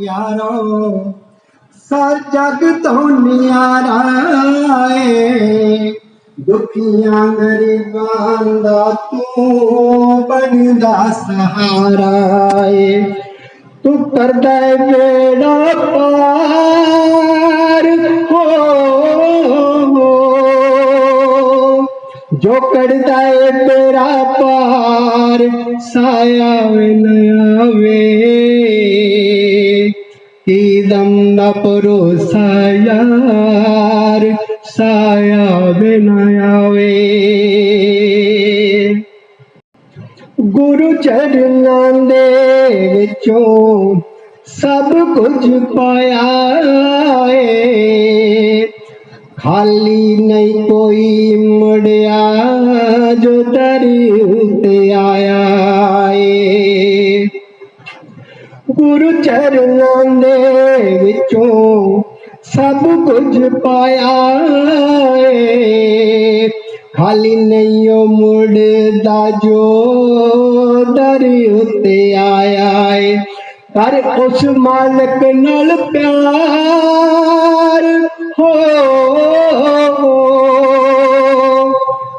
यारो सार जग तो न्यारा है दुखियां गरीबां दा तू बनदा सहारा है तू करदा बेड़ा पार हो जो करदा बेड़ा पार साया न आवे दम न भरोसा यार साया न आवे गुरु चरनां दे विचों सब कुछ पाया है खाली नहीं कोई मुड़िया जो दरी उत्ते आया है गुरु चरनां दे विचों सब कुछ पाया है खाली नहीं ओ मुड़दा जो दरी उत्ते आया है कर उस मालिक नाल प्यार हो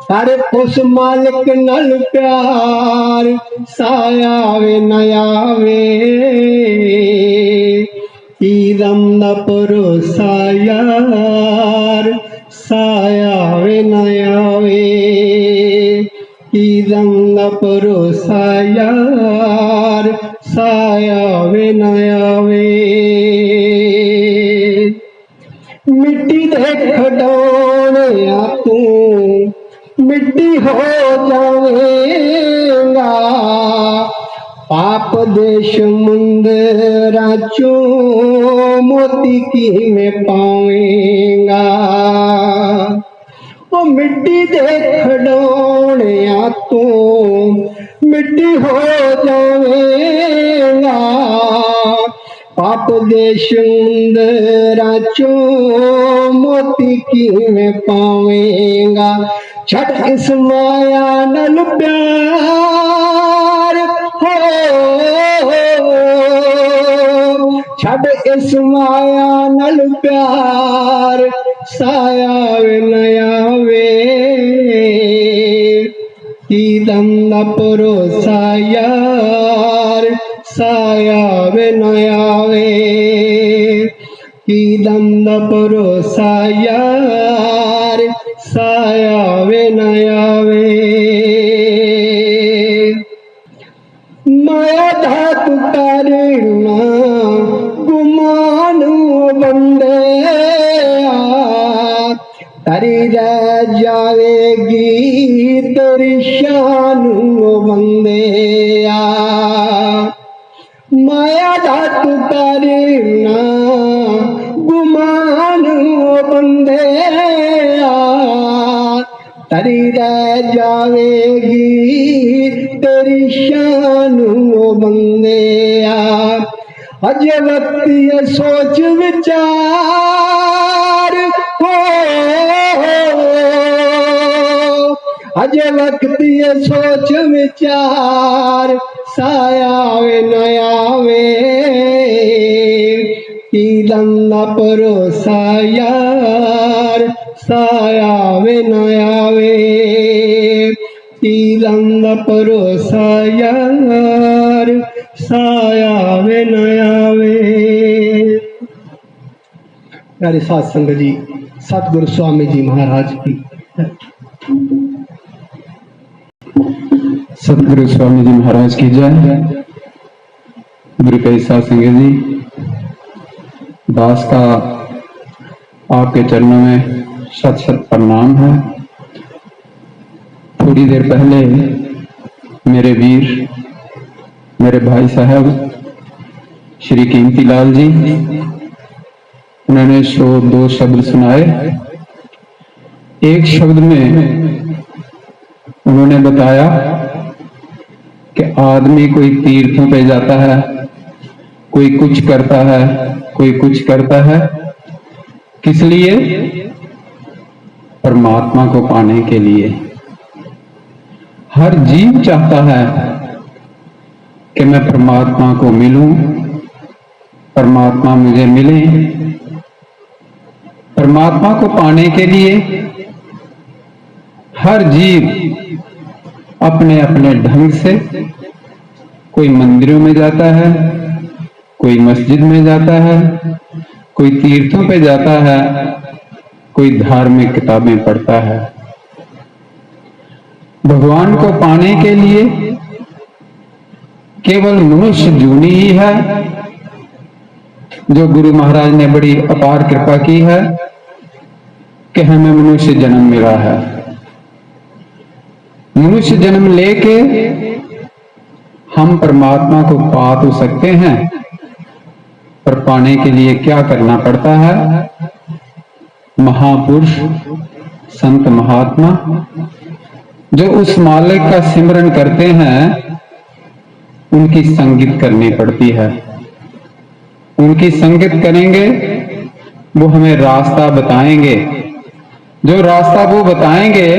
कर उस मालिक नाल प्यार साया वे न आवे दम न भरोसा यार साया वे न आवे दम न भरोसा यार साया वे न आवे मिट्टी दे खडौने तू मिट्टी हो जावेगा पाप दे समुंदरा चों मोती किवें पावेगा ओ मिट्टी दे खडौने तू मिट्टी हो जावेगा पाप दे समुंदरा चों मोती किवें पावेगा छट इस माया नाल प्यार हो छट इस माया नाल प्यार साया न आवे दम न भरोसा यार साया न आवे दम न भरोसा यार साया न आवे माया धात करना गुमान बंदे तरी रह जावेगी तेरी शान बंदे माया धात करना गुमान बंदे तरी रह जावेगी तेरी शान बंदे अजे वक्त ये सोच विचार हो अजे वक्त ये सोच विचार साया न आवे दम न भरोसा यार साया न आवे दम न भरोसा यार साया न आवे। प्यारे साध संगत जी सतगुरु स्वामी जी महाराज की सतगुरु स्वामी जी महाराज की जय। गुरु कई साध संगत जी दास का आपके चरणों में शत शत प्रणाम है। थोड़ी देर पहले मेरे वीर मेरे भाई साहब श्री कीमती लाल जी उन्होंने 102 शब्द सुनाए। एक शब्द में उन्होंने बताया कि आदमी कोई तीर्थों पे जाता है, कोई कुछ करता है, कोई कुछ करता है, किस लिए? परमात्मा को पाने के लिए। हर जीव चाहता है कि मैं परमात्मा को मिलूं, परमात्मा मुझे मिले। परमात्मा को पाने के लिए हर जीव अपने अपने ढंग से, कोई मंदिरों में जाता है, कोई मस्जिद में जाता है, कोई तीर्थों पे जाता है, कोई धार्मिक किताबें पढ़ता है। भगवान को पाने के लिए केवल मनुष्य जूनी ही है, जो गुरु महाराज ने बड़ी अपार कृपा की है कि हमें मनुष्य जन्म मिला है। मनुष्य जन्म लेके हम परमात्मा को पा तो सकते हैं, पर पाने के लिए क्या करना पड़ता है? महापुरुष, संत महात्मा जो उस मालिक का सिमरन करते हैं, उनकी संगत करनी पड़ती है। उनकी संगत करेंगे, वो हमें रास्ता बताएंगे। जो रास्ता वो बताएंगे,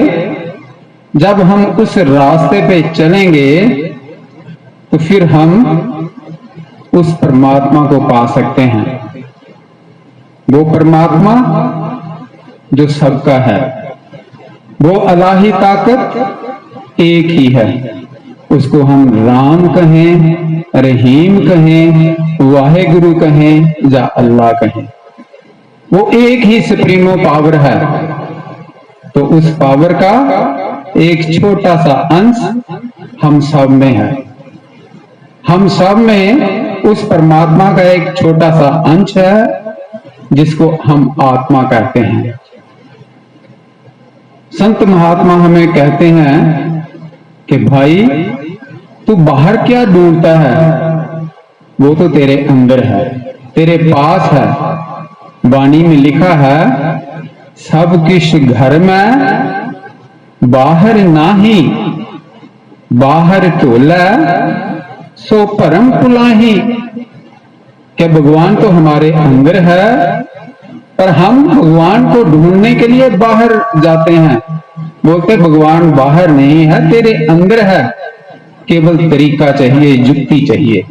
जब हम उस रास्ते पे चलेंगे तो फिर हम उस परमात्मा को पा सकते हैं। वो परमात्मा जो सबका है, वो अलाही ताकत एक ही है। उसको हम राम कहें, रहीम कहें, वाहेगुरु कहें या अल्लाह कहें, वो एक ही सुप्रीमो पावर है। तो उस पावर का एक छोटा सा अंश हम सब में है। हम सब में उस परमात्मा का एक छोटा सा अंश है, जिसको हम आत्मा कहते हैं। संत महात्मा हमें कहते हैं कि भाई तू बाहर क्या ढूंढता है, वो तो तेरे अंदर है, तेरे पास है। वाणी में लिखा है, सब किश घर में बाहर नाही, बाहर टोला सो परम पुलाही। क्या भगवान तो हमारे अंदर है, पर हम भगवान को ढूंढने के लिए बाहर जाते हैं। बोलते भगवान बाहर नहीं है, तेरे अंदर है, केवल तरीका चाहिए, युक्ति चाहिए।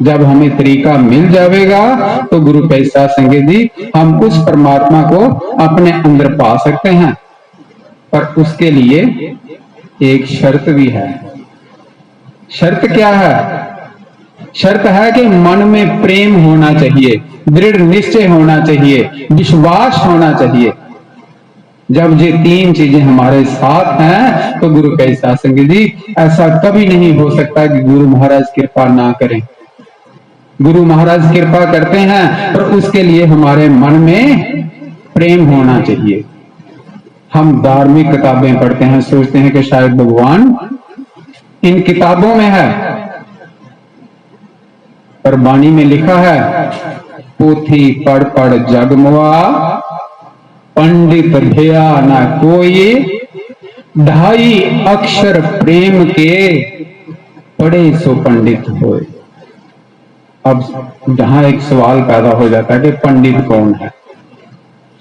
जब हमें तरीका मिल जाएगा तो गुरु पैसा संगत जी हम उस परमात्मा को अपने अंदर पा सकते हैं। पर उसके लिए एक शर्त भी है। शर्त क्या है? शर्त है कि मन में प्रेम होना चाहिए, दृढ़ निश्चय होना चाहिए, विश्वास होना चाहिए। जब ये तीन चीजें हमारे साथ हैं तो गुरु कैसा संगत जी ऐसा कभी नहीं हो सकता कि गुरु महाराज कृपा ना करें। गुरु महाराज कृपा करते हैं, पर उसके लिए हमारे मन में प्रेम होना चाहिए। हम धार्मिक किताबें पढ़ते हैं, सोचते हैं कि शायद भगवान इन किताबों में है, पर वाणी में लिखा है, पोथी पढ़ पढ़ जगमुआ, पंडित भया ना कोई, ढाई अक्षर प्रेम के पढ़े सो पंडित होए। अब जहां एक सवाल पैदा हो जाता है कि पंडित कौन है?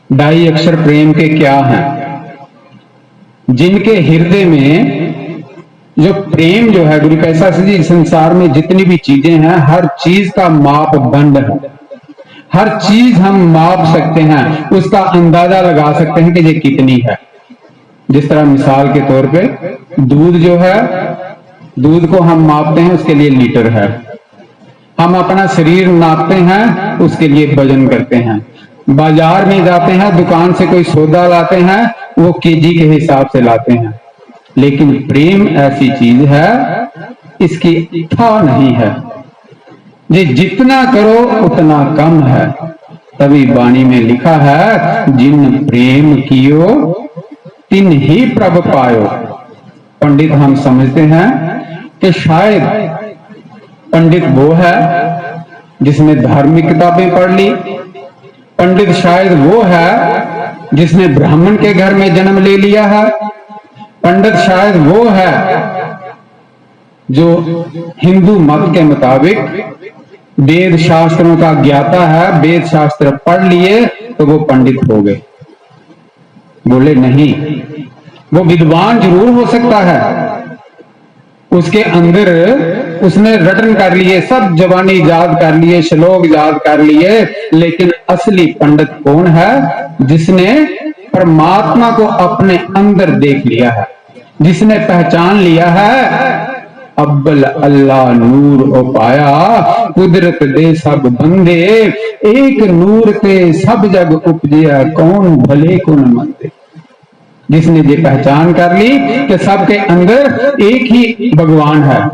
ढाई अक्षर प्रेम के क्या हैं? जिनके हृदय में जो प्रेम जो है, गुरु कैसा जी संसार में जितनी भी चीजें हैं, हर चीज का मापदंड है। हर चीज हम माप सकते हैं, उसका अंदाजा लगा सकते हैं कि ये कितनी है। जिस तरह मिसाल के तौर पे दूध जो है, दूध को हम मापते हैं, उसके लिए लीटर है। हम अपना शरीर नापते हैं, उसके लिए वजन करते हैं। बाजार में जाते हैं, दुकान से कोई सौदा लाते हैं, वो केजी के हिसाब से लाते हैं। लेकिन प्रेम ऐसी चीज है, इसकी था नहीं है। ये जितना करो उतना कम है। तभी वाणी में लिखा है, जिन प्रेम कियो तिन ही प्रभ पायो। पंडित हम समझते हैं कि शायद पंडित वो है जिसने धार्मिक किताबें पढ़ ली। पंडित शायद वो है जिसने ब्राह्मण के घर में जन्म ले लिया है। पंडित शायद वो है जो हिंदू मत के मुताबिक वेद शास्त्रों का ज्ञाता है, वेद शास्त्र पढ़ लिए तो वो पंडित हो गए। बोले नहीं, वो विद्वान जरूर हो सकता है, उसके अंदर उसने रटन कर लिए, सब जवानी याद कर लिए, श्लोक याद कर लिए, लेकिन असली पंडित कौन है? जिसने परमात्मा को अपने अंदर देख लिया है, जिसने पहचान लिया है अब्बल अल्लाह नूर ओ पाया, कुदरत दे सब बंदे, एक नूर ते सब जग उपजिया, कौन भले कौन मंदे। जिसने ये पहचान कर ली कि सबके अंदर एक ही भगवान है,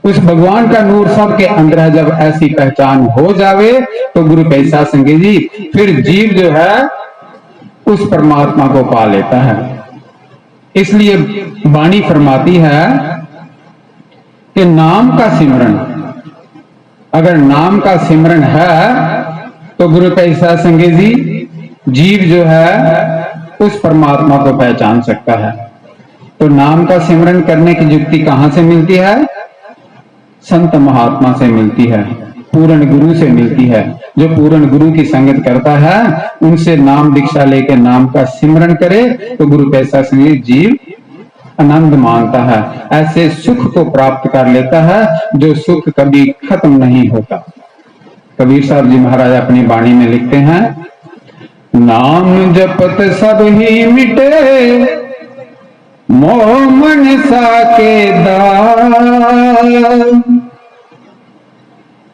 उस भगवान का नूर सबके अंदर है, जब ऐसी पहचान हो जावे तो गुरु पैसा संगे जी फिर जीव जो है उस परमात्मा को पा लेता है। इसलिए वाणी फरमाती है कि नाम का सिमरन, अगर नाम का सिमरन है तो गुरु पैसा संगे जी जीव जो है उस परमात्मा को पहचान सकता है। तो नाम का सिमरन करने की युक्ति कहां से मिलती है? संत महात्मा से मिलती है, पूर्ण गुरु से मिलती है। जो पूर्ण गुरु की संगत करता है उनसे नाम दीक्षा लेकर नाम का सिमरन करे तो गुरु पैसा संगे जीव आनंद मानता है, ऐसे सुख को प्राप्त कर लेता है जो सुख कभी खत्म नहीं होता। कबीर साहब जी महाराज अपनी वाणी में लिखते हैं, नाम जपत सब ही मिटे, मोह मन साके दाल,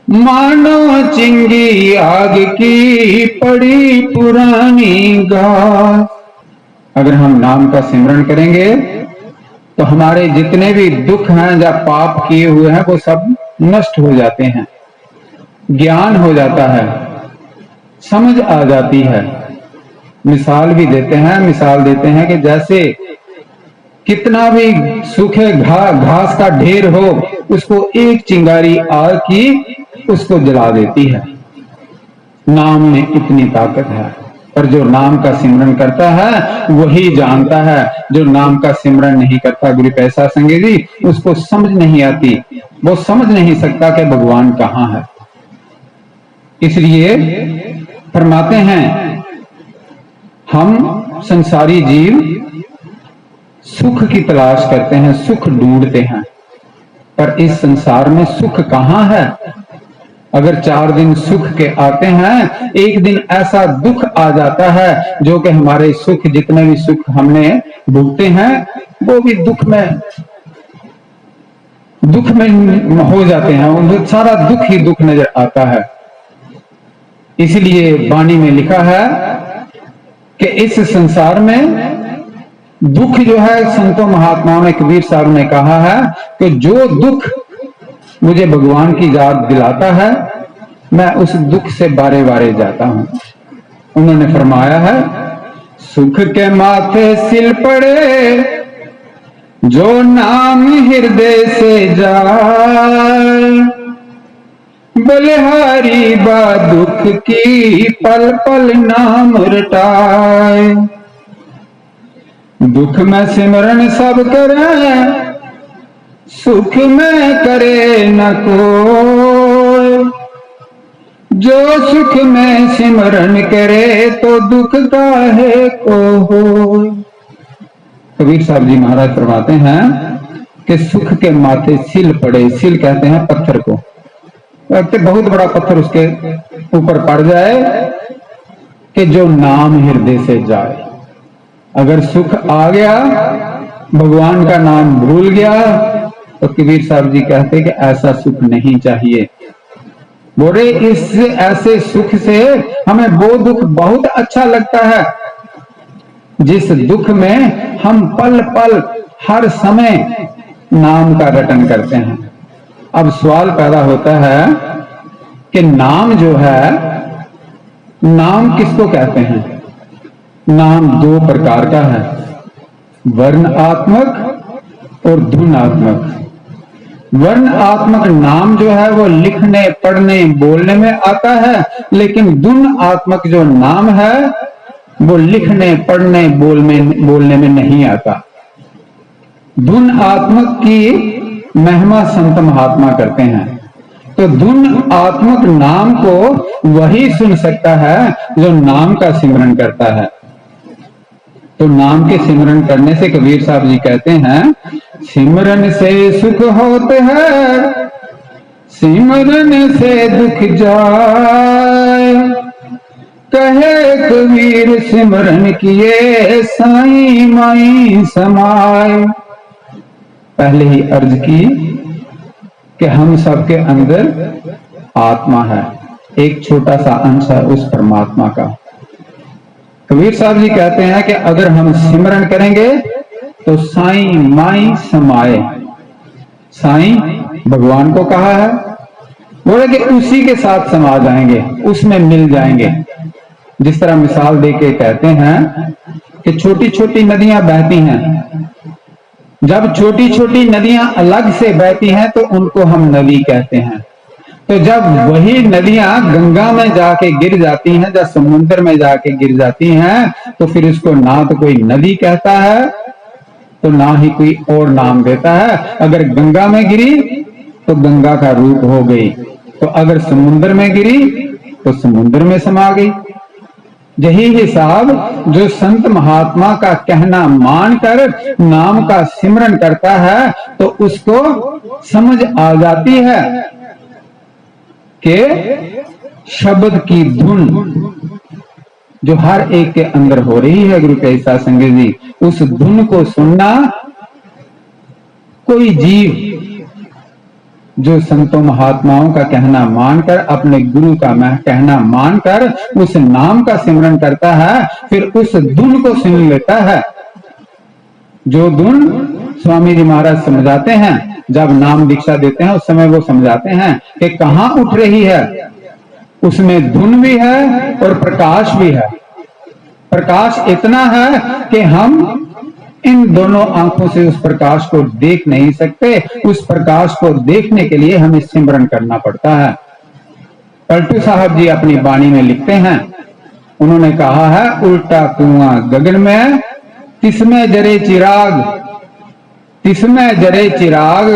मानो चिंगी आग की पड़ी पुरानी गाल। अगर हम नाम का सिमरन करेंगे तो हमारे जितने भी दुख हैं या पाप किए हुए हैं वो सब नष्ट हो जाते हैं, ज्ञान हो जाता है, समझ आ जाती है। मिसाल भी देते हैं कि जैसे कितना भी सूखे घास का ढेर हो उसको एक चिंगारी आग की उसको जला देती है। नाम में इतनी ताकत है, पर जो नाम का सिमरन करता है वही जानता है, जो नाम का सिमरन नहीं करता गुरु पैसा संगे जी उसको समझ नहीं आती, वो समझ नहीं सकता कि भगवान कहाँ है। इसलिए फरमाते हैं हम संसारी जीव सुख की तलाश करते हैं, सुख ढूंढते हैं, पर इस संसार में सुख कहाँ है? अगर 4 दिन सुख के आते हैं, एक दिन ऐसा दुख आ जाता है जो कि हमारे सुख, जितने भी सुख हमने भोगते हैं वो भी दुख में हो जाते हैं, सारा दुख ही दुख नजर आता है। इसलिए वाणी में लिखा है कि इस संसार में दुख जो है, संतों महात्माओं ने, कबीर साहब ने कहा है कि जो दुख मुझे भगवान की याद दिलाता है मैं उस दुख से बारे बारे जाता हूं। उन्होंने फरमाया है, सुख के माथे सिल पड़े जो नाम हृदय से जाए, बलिहारी बा दुख की पल पल नाम रटाए। दुख में सिमरन सब करे, सुख में करे न कोई, जो सुख में सिमरन करे तो दुख काहे को हो। कबीर साहब जी महाराज फरमाते हैं कि सुख के माथे सिल पड़े, सिल कहते हैं पत्थर को, बहुत बड़ा पत्थर उसके ऊपर पड़ जाए कि जो नाम हृदय से जाए। अगर सुख आ गया, भगवान का नाम भूल गया, तो कबीर साहब जी कहते कि ऐसा सुख नहीं चाहिए। बोले इस ऐसे सुख से हमें वो दुख बहुत अच्छा लगता है जिस दुख में हम पल पल हर समय नाम का रटन करते हैं। अब सवाल पैदा होता है कि नाम जो है, नाम किसको कहते हैं? नाम 2 प्रकार का है, वर्णात्मक और धुनात्मक। वर्णात्मक नाम जो है वो लिखने, पढ़ने, बोलने में आता है, लेकिन धुनात्मक जो नाम है वो लिखने, पढ़ने, बोलने में नहीं आता। धुनात्मक की महिमा संत महात्मा करते हैं, तो धुनात्मक नाम को वही सुन सकता है जो नाम का सिमरन करता है। तो नाम के सिमरन करने से कबीर साहब जी कहते हैं, सिमरन से सुख होते हैं, सिमरन से दुख जाए। कहे कबीर सिमरन किए साईं माई समाए। पहले ही अर्ज की कि हम सबके अंदर आत्मा है, एक छोटा सा अंश है उस परमात्मा का। कबीर साहब जी कहते हैं कि अगर हम सिमरन करेंगे तो साईं माई समाए। साईं भगवान को कहा है, बोले कि उसी के साथ समा जाएंगे, उसमें मिल जाएंगे। जिस तरह मिसाल देके कहते हैं कि छोटी छोटी नदियां बहती हैं, जब छोटी छोटी नदियां अलग से बहती हैं तो उनको हम नदी कहते हैं। तो जब वही नदियां गंगा में जाके गिर जाती हैं, जब समुद्र में जाके गिर जाती हैं, तो फिर इसको ना तो कोई नदी कहता है तो ना ही कोई और नाम देता है। अगर गंगा में गिरी तो गंगा का रूप हो गई, तो अगर समुद्र में गिरी तो समुद्र में समा गई। यही हिसाब जो संत महात्मा का कहना मानकर नाम का सिमरन करता है तो उसको समझ आ जाती है कि शब्द की धुन जो हर एक के अंदर हो रही है गुरु के साथ संगत जी, उस धुन को सुनना कोई जीव जो संतों महात्माओं का कहना मानकर, अपने गुरु का कहना मानकर उस नाम का सिमरन करता है, फिर उस धुन को सुन लेता है। जो धुन स्वामी जी महाराज समझाते हैं, जब नाम दीक्षा देते हैं उस समय वो समझाते हैं कि कहाँ उठ रही है, उसमें धुन भी है और प्रकाश भी है। प्रकाश इतना है कि हम इन दोनों आंखों से उस प्रकाश को देख नहीं सकते। उस प्रकाश को देखने के लिए हमें सिमरन करना पड़ता है। पलटू साहब जी अपनी वाणी में लिखते हैं, उन्होंने कहा है, उल्टा कुआं गगन में तिसमें जरे चिराग, तिसमें जरे चिराग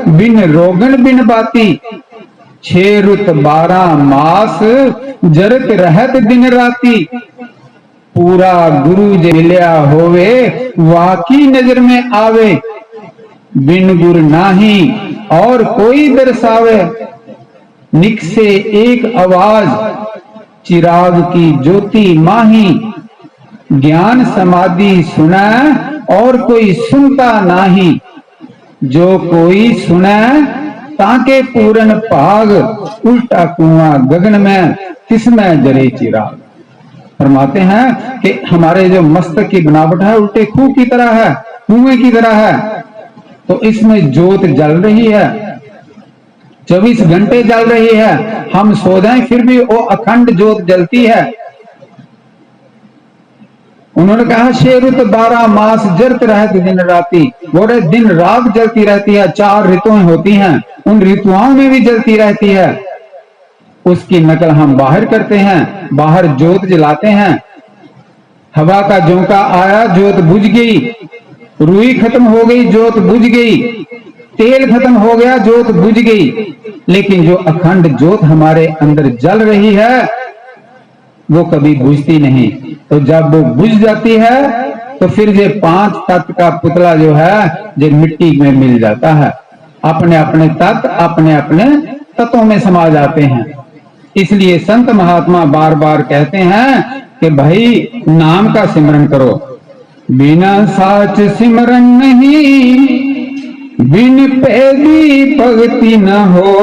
बिन रोगन बिन बाती, 6 रुत 12 मास जरत रहत दिन राती। पूरा गुरु जे मिल्या होवे वाकी नजर में आवे, बिन गुर नाही और कोई दर्शावे। निक से एक आवाज चिराग की ज्योति माही, ज्ञान समाधि सुना और कोई सुनता नाही। जो कोई सुने ताके पूरन भाग, उल्टा कुआं गगन में तिसमें जरे चिराग। फरमाते हैं कि हमारे जो मस्तक की बनावट है उल्टे खूह की तरह है, कुएं की तरह है। तो इसमें ज्योत जल रही है, 24 घंटे जल रही है। हम सो जाएं फिर भी वो अखंड ज्योत जलती है। उन्होंने कहा 6 रुत 12 मास जरत रहत दिन राती, वो दिन रात जलती रहती है। 4 ऋतुएं होती हैं, उन ऋतुओं में भी जलती रहती है। उसकी नकल हम बाहर करते हैं, बाहर ज्योत जलाते हैं। हवा का झोंका आया, ज्योत बुझ गई। रुई खत्म हो गई, ज्योत बुझ गई। तेल खत्म हो गया, ज्योत बुझ गई। लेकिन जो अखंड ज्योत हमारे अंदर जल रही है वो कभी बुझती नहीं। तो जब वो बुझ जाती है तो फिर ये 5 तत्व का पुतला जो है ये मिट्टी में मिल जाता है। अपने अपने तत्व अपने अपने तत्वों में समा जाते हैं। इसलिए संत महात्मा बार बार कहते हैं कि भाई नाम का सिमरन करो। बिना साच सिमरन नहीं, बिन पैदी भक्ति न हो।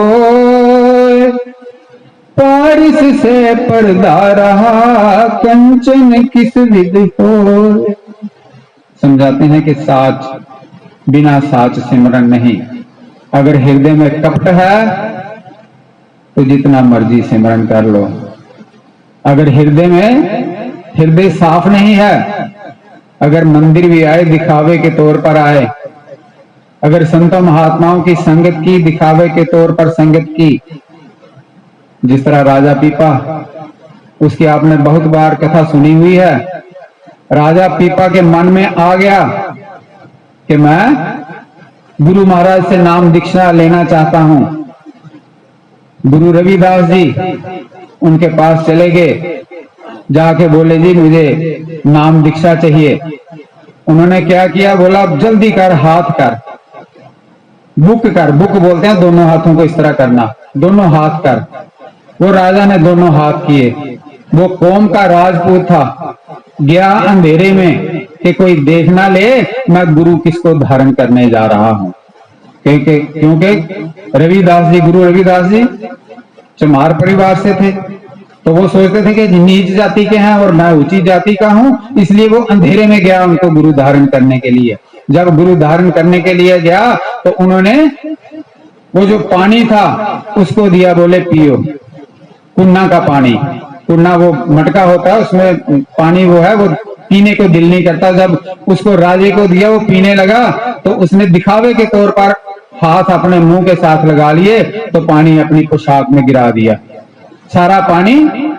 पारिस से पर्दा रहा, कंचन किस विध हो। समझाते हैं कि साच, बिना साच सिमरन नहीं। अगर हृदय में कपट है तो जितना मर्जी सिमरन कर लो। अगर हृदय साफ नहीं है, अगर मंदिर भी आए दिखावे के तौर पर आए, अगर संतों महात्माओं की संगत की दिखावे के तौर पर संगत की, जिस तरह राजा पीपा, उसकी आपने बहुत बार कथा सुनी हुई है। राजा पीपा के मन में आ गया कि मैं गुरु महाराज से नाम दीक्षा लेना चाहता हूं। गुरु रविदास जी उनके पास चले गए, जाके बोले जी मुझे नाम दीक्षा चाहिए। उन्होंने क्या किया, बोला जल्दी कर, हाथ कर। बुक कर, बुक बोलते हैं दोनों हाथों को इस तरह करना, दोनों हाथ कर। वो राजा ने दोनों हाथ किए। वो कौम का राजपूत था, गया अंधेरे में कि कोई देख ना ले मैं गुरु किसको धारण करने जा रहा हूं। क्योंकि रविदास जी, गुरु रविदास जी चमार परिवार से थे, तो वो सोचते थे कि नीच जाति के हैं और मैं ऊंची जाति का हूं, इसलिए वो अंधेरे में गया उनको गुरु धारण करने के लिए। जब गुरु धारण करने के लिए गया तो उन्होंने वो जो पानी था उसको दिया, बोले पियो, कुन्ना का पानी। कुन्ना वो मटका होता है, उसमें पानी वो है, वो पीने को दिल नहीं करता। जब उसको राजे को दिया, वो पीने लगा तो उसने दिखावे के तौर पर हाथ अपने मुंह के साथ लगा लिए तो पानी अपनी पोशाक में गिरा दिया, सारा पानी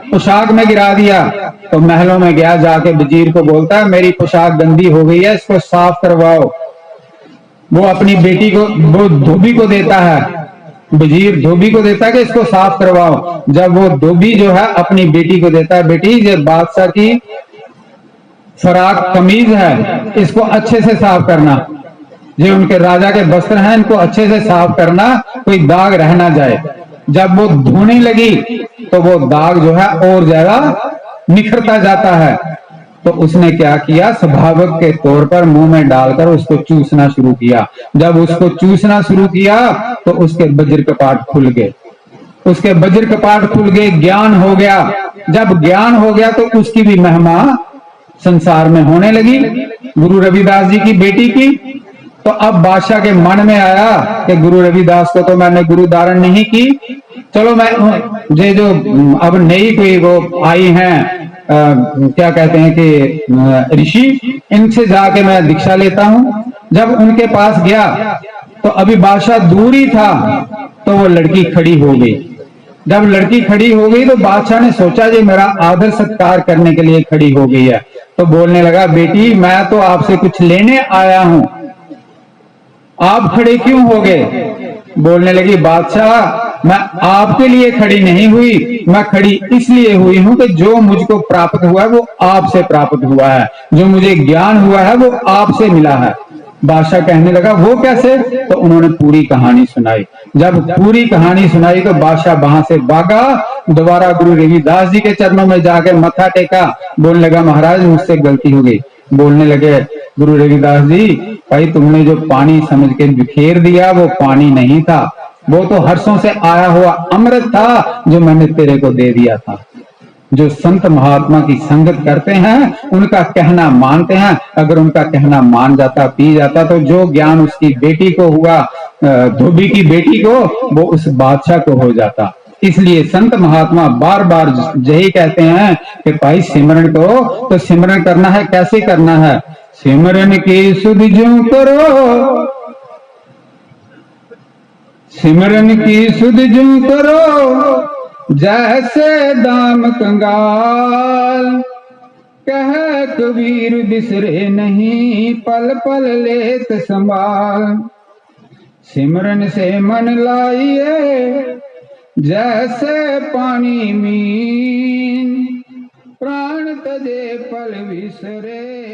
पोशाक में गिरा दिया। तो महलों में गया, जाके वजीर को बोलता है मेरी पोशाक गंदी हो गई है, इसको साफ करवाओ। वो अपनी बेटी को, वो धोबी को देता है, वजीर धोबी को देता है कि इसको साफ करवाओ। जब वो धोबी जो है अपनी बेटी को देता है, बेटी ये बादशाह की फराक कमीज है, इसको अच्छे से साफ करना, ये उनके राजा के वस्त्र हैं, इनको अच्छे से साफ करना, कोई दाग रह ना जाए। जब वो धोने लगी तो वो दाग जो है और ज्यादा निखरता जाता है। तो उसने क्या किया, स्वाभाविक के तौर पर मुंह में डालकर उसको चूसना शुरू किया। जब उसको चूसना शुरू किया तो उसके वज्र कपाट खुल गए, उसके वज्र कपाट खुल गए, ज्ञान हो गया। जब ज्ञान हो गया तो उसकी भी महिमा संसार में होने लगी, गुरु रविदास जी की बेटी की। तो अब बादशाह के मन में आया कि गुरु रविदास को तो मैंने गुरु धारण नहीं की, चलो मैं ये जो अब नई कोई वो आई हैं क्या कहते हैं कि ऋषि, इनसे जाके मैं दीक्षा लेता हूं। जब उनके पास गया तो अभी बादशाह दूर ही था, तो वो लड़की खड़ी हो गई। जब लड़की खड़ी हो गई तो बादशाह ने सोचा ये मेरा आदर सत्कार करने के लिए खड़ी हो गई है, तो बोलने लगा बेटी मैं तो आपसे कुछ लेने आया हूं, आप खड़े क्यों हो गए? बोलने लगी बादशाह मैं आपके लिए खड़ी नहीं हुई, मैं खड़ी इसलिए हुई हूं कि जो मुझको प्राप्त हुआ है वो आपसे प्राप्त हुआ है, जो मुझे ज्ञान हुआ है वो आपसे मिला है। बादशाह कहने लगा वो कैसे? तो उन्होंने पूरी कहानी सुनाई। जब पूरी कहानी सुनाई तो बादशाह वहां से भागा, दोबारा गुरु रविदास जी के चरणों में जाके मत्था टेका, बोलने लगा महाराज मुझसे गलती हो गई। बोलने लगे गुरु रविदास जी भाई तुमने जो पानी समझ के बिखेर दिया वो पानी नहीं था, वो तो हर्षों से आया हुआ अमृत था जो मैंने तेरे को दे दिया था। जो संत महात्मा की संगत करते हैं उनका कहना मानते हैं, अगर उनका कहना मान जाता, पी जाता, तो जो ज्ञान उसकी बेटी को हुआ, धोबी की बेटी को, वो उस बादशाह को हो जाता। इसलिए संत महात्मा बार बार यही कहते हैं कि भाई सिमरन करो, तो सिमरन करना है कैसे करना है? सिमरन की सुध ज्यों करो, सिमरन की सुध ज्यों करो, जैसे दाम कंगाल। कह कबीर बिसरे नहीं, पल पल लेत संभाल। सिमरन से मन लाइए, जैसे पानी मीन, प्राण तजे पल बिसरे।